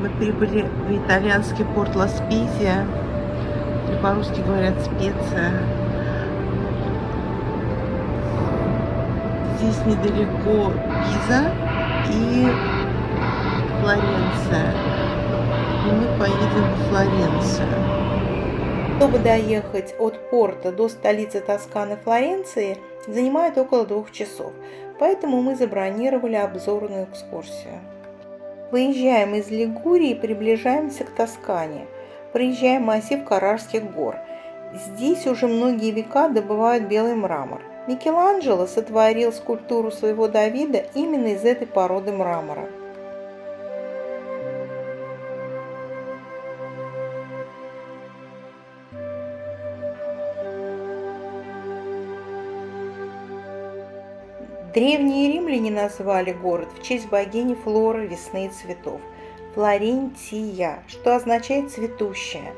Мы прибыли в итальянский порт Ла-Спезия, или по-русски говорят Специя. Здесь недалеко Пиза и Флоренция. И мы поедем в Флоренцию. Чтобы доехать от порта до столицы Тосканы Флоренции, занимает около 2 часов, поэтому мы забронировали обзорную экскурсию. Выезжаем из Лигурии и приближаемся к Тоскане. Проезжаем массив Каррарских гор. Здесь уже многие века добывают белый мрамор. Микеланджело сотворил скульптуру своего Давида именно из этой породы мрамора. Древние римляне назвали город в честь богини Флоры, весны и цветов – Флорентия, что означает «цветущая».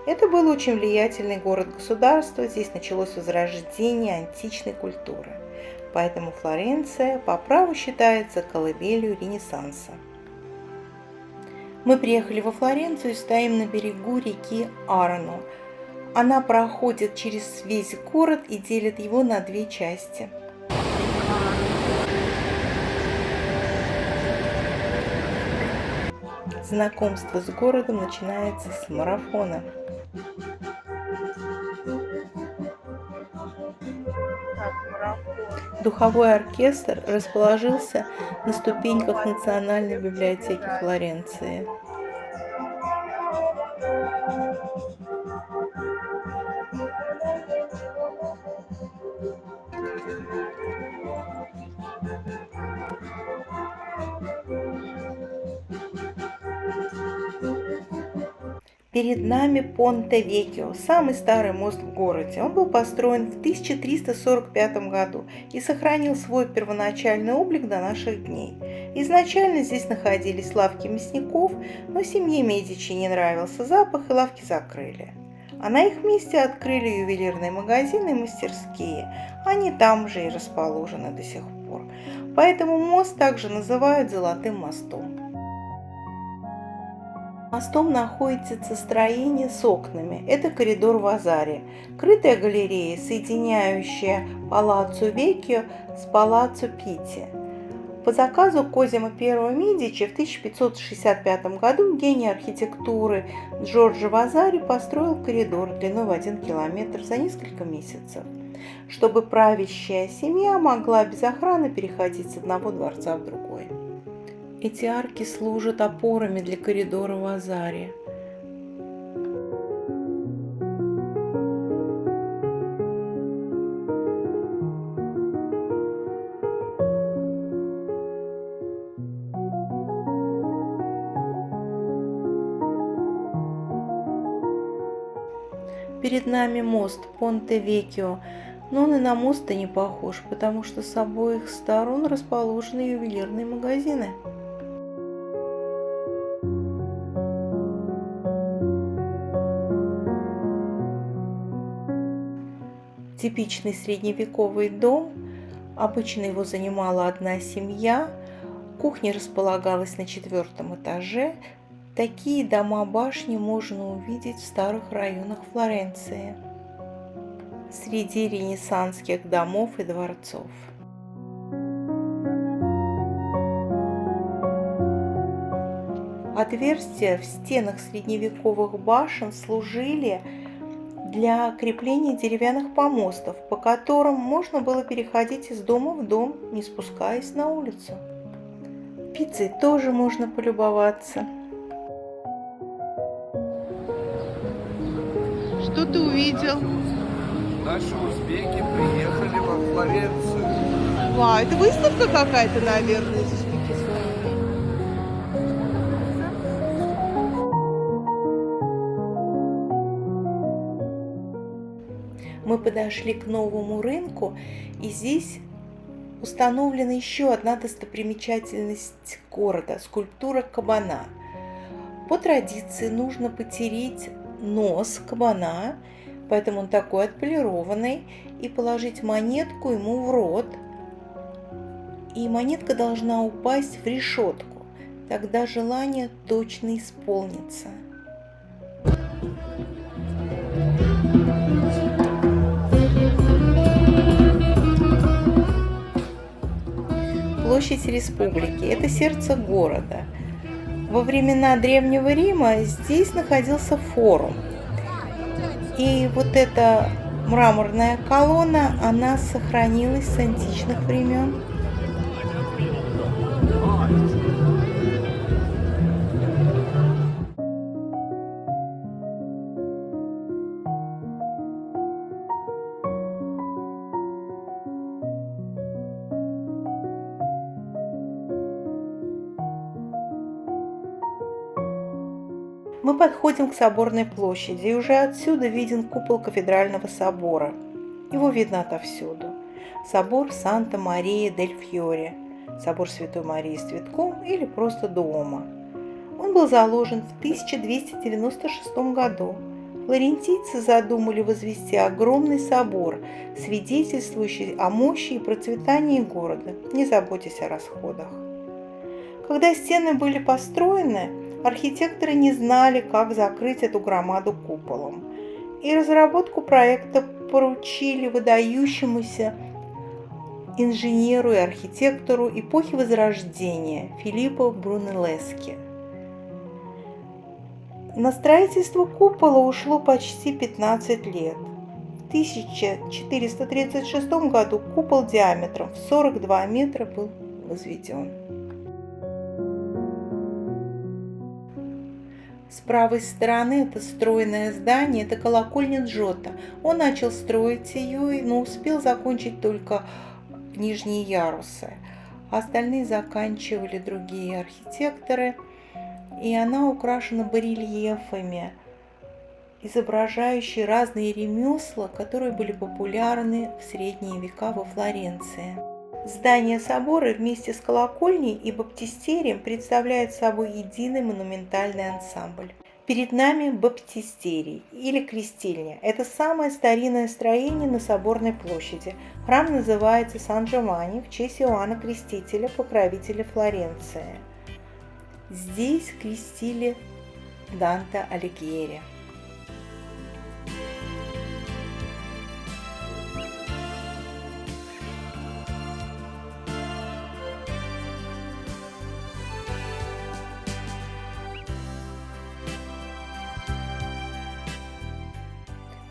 Это был очень влиятельный город-государство, здесь началось возрождение античной культуры. Поэтому Флоренция по праву считается колыбелью Ренессанса. Мы приехали во Флоренцию и стоим на берегу реки Арно. Она проходит через весь город и делит его на 2 части. Знакомство с городом начинается с марафона. Духовой оркестр расположился на ступеньках Национальной библиотеки Флоренции. Перед нами Понте-Веккио, самый старый мост в городе. Он был построен в 1345 году и сохранил свой первоначальный облик до наших дней. Изначально здесь находились лавки мясников, но семье Медичи не нравился запах, и лавки закрыли. А на их месте открыли ювелирные магазины и мастерские. Они там же и расположены до сих пор. Поэтому мост также называют Золотым мостом. Мостом находится строение с окнами. Это коридор Вазари, крытая галерея, соединяющая Палаццо Веккио с Палаццо Питти. По заказу Козимо I Медичи в 1565 году гений архитектуры Джорджо Вазари построил коридор длиной в 1 километр за несколько месяцев, чтобы правящая семья могла без охраны переходить с одного дворца в другой. Эти арки служат опорами для коридора Вазари. Перед нами мост Понте-Веккио, но он и на мост-то не похож, потому что с обоих сторон расположены ювелирные магазины. Типичный средневековый дом, обычно его занимала одна семья, кухня располагалась на 4-м этаже. Такие дома-башни можно увидеть в старых районах Флоренции, среди ренессансских домов и дворцов. Отверстия в стенах средневековых башен служили для крепления деревянных помостов, по которым можно было переходить из дома в дом, не спускаясь на улицу. Пиццей тоже можно полюбоваться. Что ты увидел? Наши узбеки приехали во Флоренцию. Вау, это выставка какая-то, наверное, из Узбекистана. Мы подошли к новому рынку, и здесь установлена еще одна достопримечательность города – скульптура кабана. По традиции нужно потереть нос кабана, поэтому он такой отполированный, и положить монетку ему в рот. И монетка должна упасть в решетку. тогда желание точно исполнится. Площадь Республики – это сердце города. Во времена Древнего Рима здесь находился форум. И вот эта мраморная колонна, она сохранилась с античных времен. Мы подходим к Соборной площади, и уже отсюда виден купол кафедрального собора. Его видно отовсюду. Собор Санта-Мария-дель-Фьоре, собор Святой Марии с цветком или просто Дуомо. Он был заложен в 1296 году. Флорентийцы задумали возвести огромный собор, свидетельствующий о мощи и процветании города, не заботясь о расходах. Когда стены были построены, архитекторы не знали, как закрыть эту громаду куполом, и разработку проекта поручили выдающемуся инженеру и архитектору эпохи Возрождения Филиппо Брунеллески. На строительство купола ушло почти 15 лет. В 1436 году купол диаметром в 42 метра был возведен. С правой стороны это стройное здание, это колокольня Джотто. Он начал строить ее, но успел закончить только нижние ярусы. Остальные заканчивали другие архитекторы, и она украшена барельефами, изображающие разные ремесла, которые были популярны в средние века во Флоренции. Здание собора вместе с колокольней и баптистерием представляет собой единый монументальный ансамбль. Перед нами баптистерий или крестильня. Это самое старинное строение на Соборной площади. Храм называется Сан-Джованни в честь Иоанна Крестителя, покровителя Флоренции. Здесь крестили Данте Алигьери.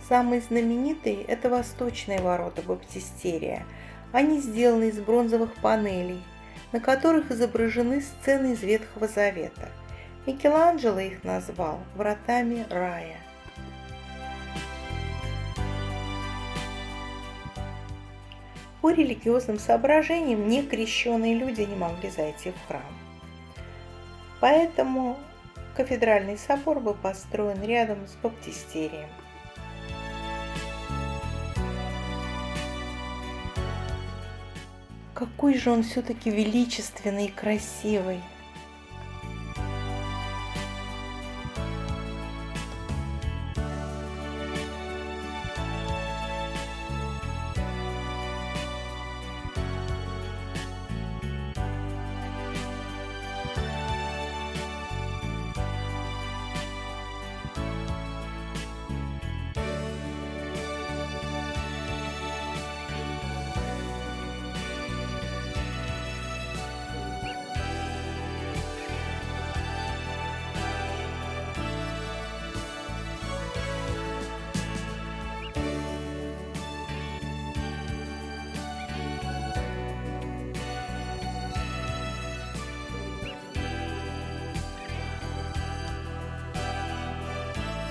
Самые знаменитые – это восточные ворота баптистерия. Они сделаны из бронзовых панелей, на которых изображены сцены из Ветхого Завета. Микеланджело их назвал «Вратами рая». По религиозным соображениям некрещенные люди не могли зайти в храм. Поэтому кафедральный собор был построен рядом с баптистерием. Какой же он все-таки величественный и красивый!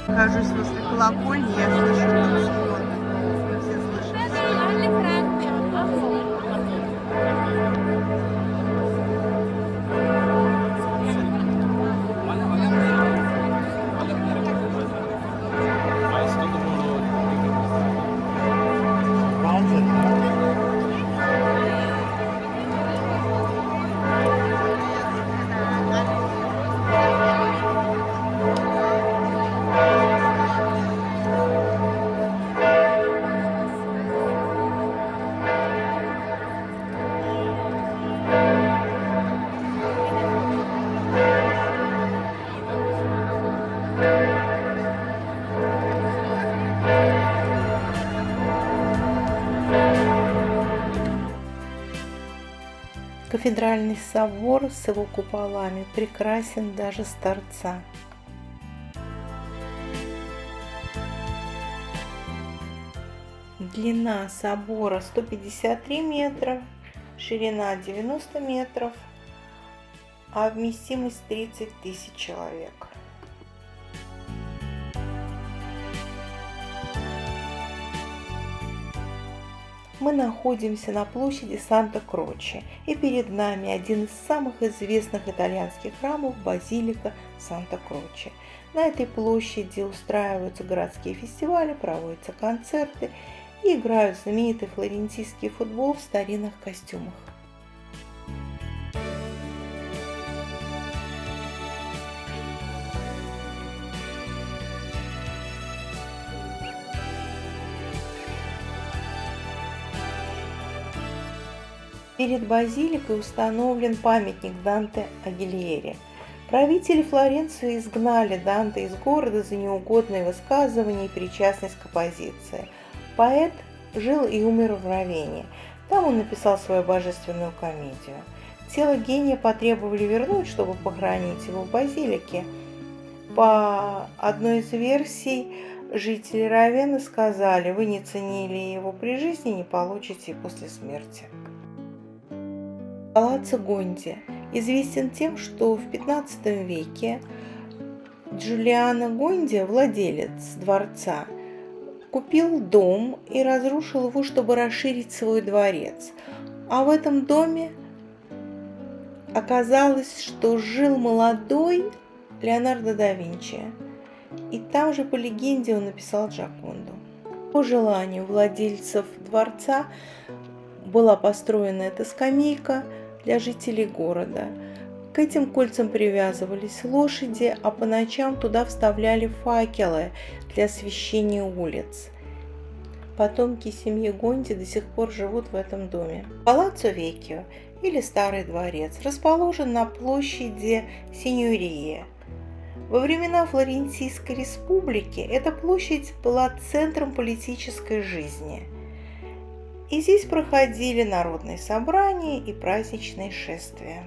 Нахожусь возле колокольни, я слышу тут звон. Все слышат. Кафедральный собор с его куполами прекрасен даже с торца. Длина собора 153 метра, ширина 90 метров, а вместимость 30 тысяч человек. Мы находимся на площади Санта-Кроче, и перед нами один из самых известных итальянских храмов – базилика Санта-Кроче. На этой площади устраиваются городские фестивали, проводятся концерты и играют знаменитый флорентийский футбол в старинных костюмах. Перед базиликой установлен памятник Данте Алигьери. Правители Флоренции изгнали Данте из города за неугодные высказывания и причастность к оппозиции. Поэт жил и умер в Равенне. Там он написал свою божественную комедию. Тело гения потребовали вернуть, чтобы похоронить его в базилике. По одной из версий, жители Равенны сказали: «Вы не ценили его при жизни, не получите и после смерти». Палаццо Гонди известен тем, что в XV веке Джулиано Гонди, владелец дворца, купил дом и разрушил его, чтобы расширить свой дворец. А в этом доме оказалось, что жил молодой Леонардо да Винчи. И там же, по легенде, он написал Джоконду. По желанию владельцев дворца была построена эта скамейка для жителей города. К этим кольцам привязывались лошади, а по ночам туда вставляли факелы для освещения улиц. Потомки семьи Гонди до сих пор живут в этом доме. Палаццо Веккио, или Старый дворец, расположен на площади Синьории. Во времена Флорентийской республики эта площадь была центром политической жизни. И здесь проходили народные собрания и праздничные шествия.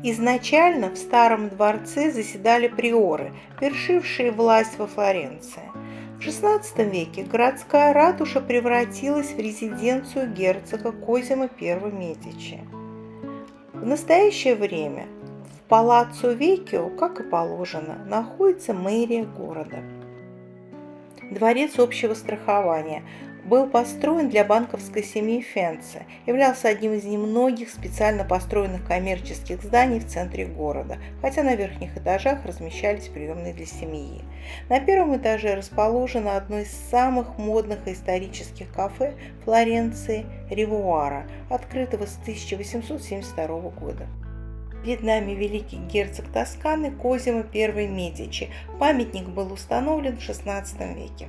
Изначально в Старом дворце заседали приоры, вершившие власть во Флоренции. В XVI веке городская ратуша превратилась в резиденцию герцога Козимо I Медичи. В настоящее время в Палаццо Веккио, как и положено, находится мэрия города. Дворец общего страхования был построен для банковской семьи Фенце, являлся одним из немногих специально построенных коммерческих зданий в центре города, хотя на верхних этажах размещались приемные для семьи. На первом этаже расположено одно из самых модных и исторических кафе Флоренции – Ривуара, открытого с 1872 года. Перед нами великий герцог Тосканы Козимо I Медичи. Памятник был установлен в XVI веке.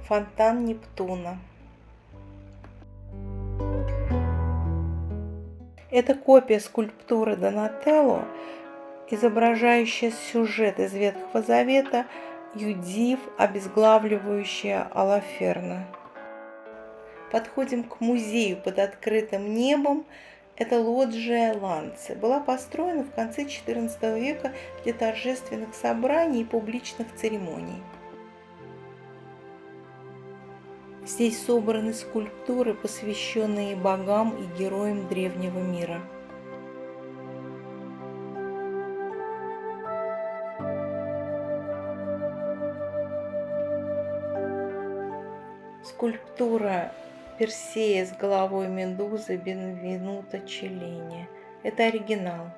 Фонтан Нептуна. Это копия скульптуры Донателло, изображающая сюжет из Ветхого Завета Юдив, обезглавливающая Алаферна. Подходим к музею под открытым небом. Это лоджия Ланци. Была построена в конце XIV века для торжественных собраний и публичных церемоний. Здесь собраны скульптуры, посвященные богам и героям древнего мира. Скульптура Персея с головой медузы Бенвенуто Челлини. Это оригинал.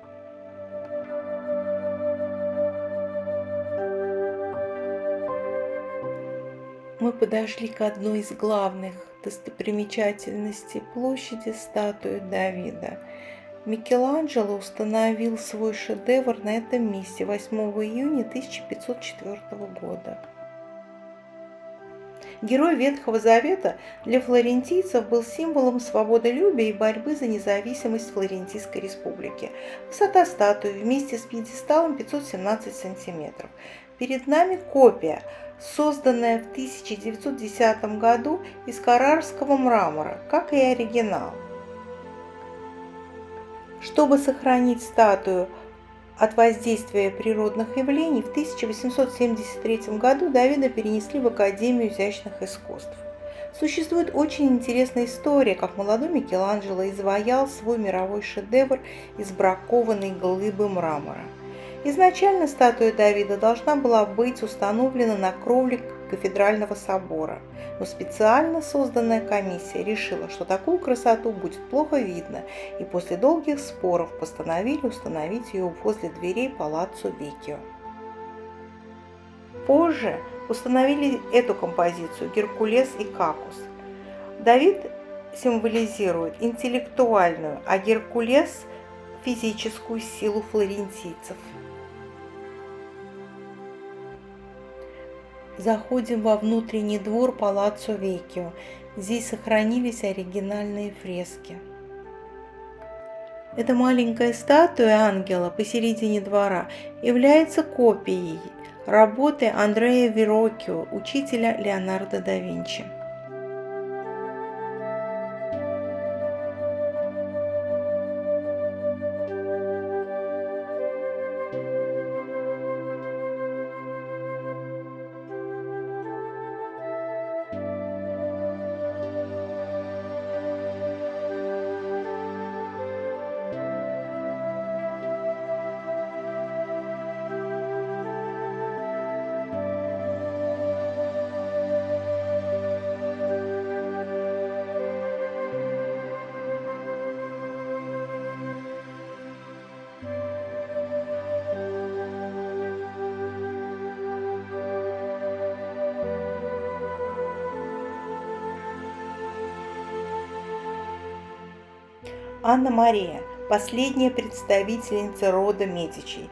Мы подошли к одной из главных достопримечательностей площади — статуи Давида. Микеланджело установил свой шедевр на этом месте 8 июня 1504 года. Герой Ветхого Завета для флорентийцев был символом свободолюбия и борьбы за независимость Флорентийской республики. Высота статуи вместе с пьедесталом 517 сантиметров. Перед нами копия, созданная в 1910 году из каррарского мрамора, как и оригинал. Чтобы сохранить статую от воздействия природных явлений, в 1873 году Давида перенесли в Академию изящных искусств. Существует очень интересная история, как молодой Микеланджело изваял свой мировой шедевр из бракованной глыбы мрамора. Изначально статуя Давида должна была быть установлена на кровле кафедрального собора, но специально созданная комиссия решила, что такую красоту будет плохо видно, и после долгих споров постановили установить ее возле дверей Палаццо Веккио. Позже установили эту композицию Геркулес и Какус. Давид символизирует интеллектуальную, а Геркулес – физическую силу флорентийцев. Заходим во внутренний двор Палаццо Веккио. Здесь сохранились оригинальные фрески. Эта маленькая статуя ангела посередине двора является копией работы Андреа Верроккио, учителя Леонардо да Винчи. Анна Мария, последняя представительница рода Медичи,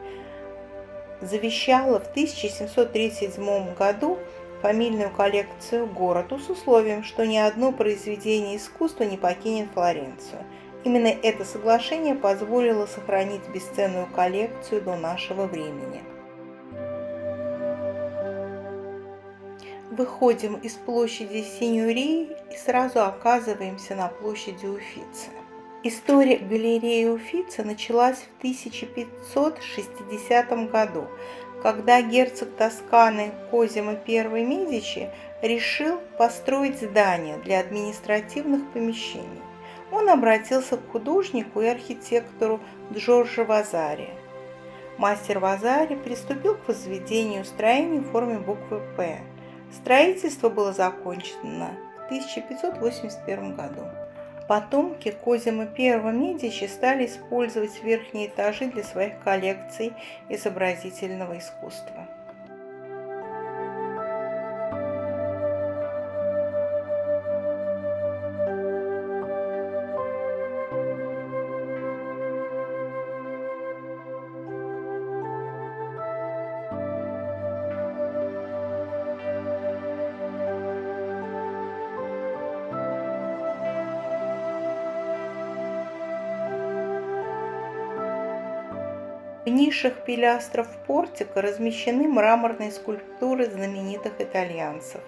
завещала в 1737 году фамильную коллекцию городу с условием, что ни одно произведение искусства не покинет Флоренцию. Именно это соглашение позволило сохранить бесценную коллекцию до нашего времени. Выходим из площади Синьории и сразу оказываемся на площади Уффици. История галереи Уффици началась в 1560 году, когда герцог Тосканы Козимо I Медичи решил построить здание для административных помещений. Он обратился к художнику и архитектору Джорджо Вазари. Мастер Вазари приступил к возведению строений в форме буквы «П». Строительство было закончено в 1581 году. Потомки Козимо I Медичи стали использовать верхние этажи для своих коллекций изобразительного искусства. В нишах пилястров портика размещены мраморные скульптуры знаменитых итальянцев.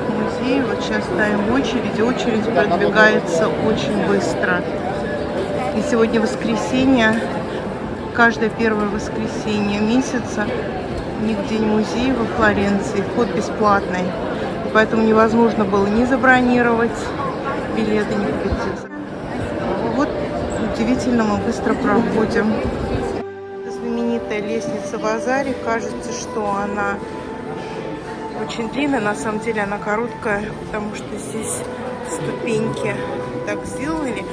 Музей, вот сейчас стоим в очереди, очередь продвигается очень быстро. И сегодня воскресенье, каждое первое воскресенье месяца у них день музея во Флоренции, вход бесплатный. И поэтому невозможно было ни забронировать билеты, ни купить. Вот удивительно мы быстро проходим. Знаменитая лестница Вазари, кажется, что она очень длинная, на самом деле она короткая, потому что здесь ступеньки так сделали.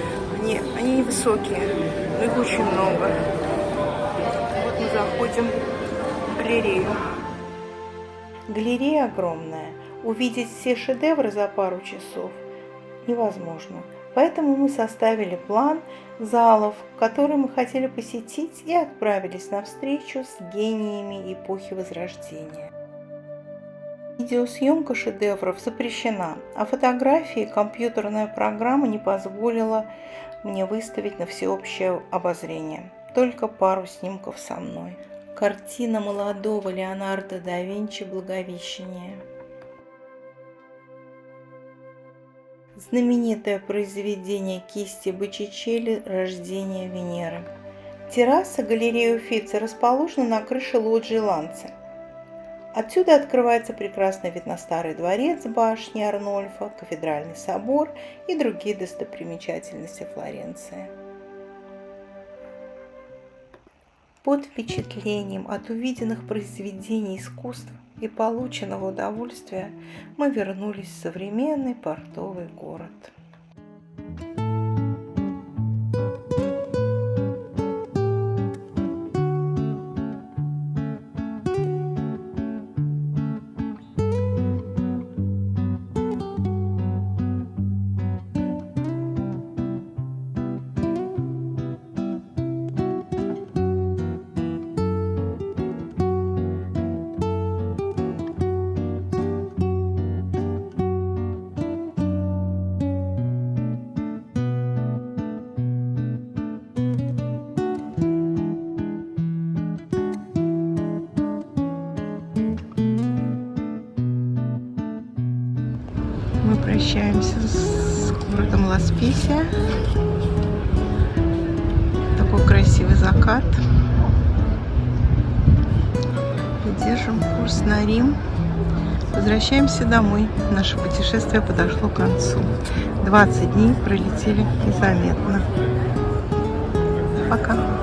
Они невысокие, но их очень много. Вот мы заходим в галерею. Галерея огромная. Увидеть все шедевры за пару часов невозможно. Поэтому мы составили план залов, которые мы хотели посетить, и отправились на встречу с гениями эпохи Возрождения. Видеосъемка шедевров запрещена, а фотографии компьютерная программа не позволила мне выставить на всеобщее обозрение. Только пару снимков со мной. Картина молодого Леонардо да Винчи «Благовещение». Знаменитое произведение кисти Боттичелли «Рождение Венеры». Терраса галереи Уффици расположена на крыше лоджии Ланци. Отсюда открывается прекрасный вид на Старый дворец, башни Арнольфа, Кафедральный собор и другие достопримечательности Флоренции. Под впечатлением от увиденных произведений искусства и полученного удовольствия мы вернулись в современный портовый город. Мы прощаемся с городом Ла-Спезия. Такой красивый закат. Держим курс на Рим. Возвращаемся домой. Наше путешествие подошло к концу. 20 дней пролетели незаметно. Пока.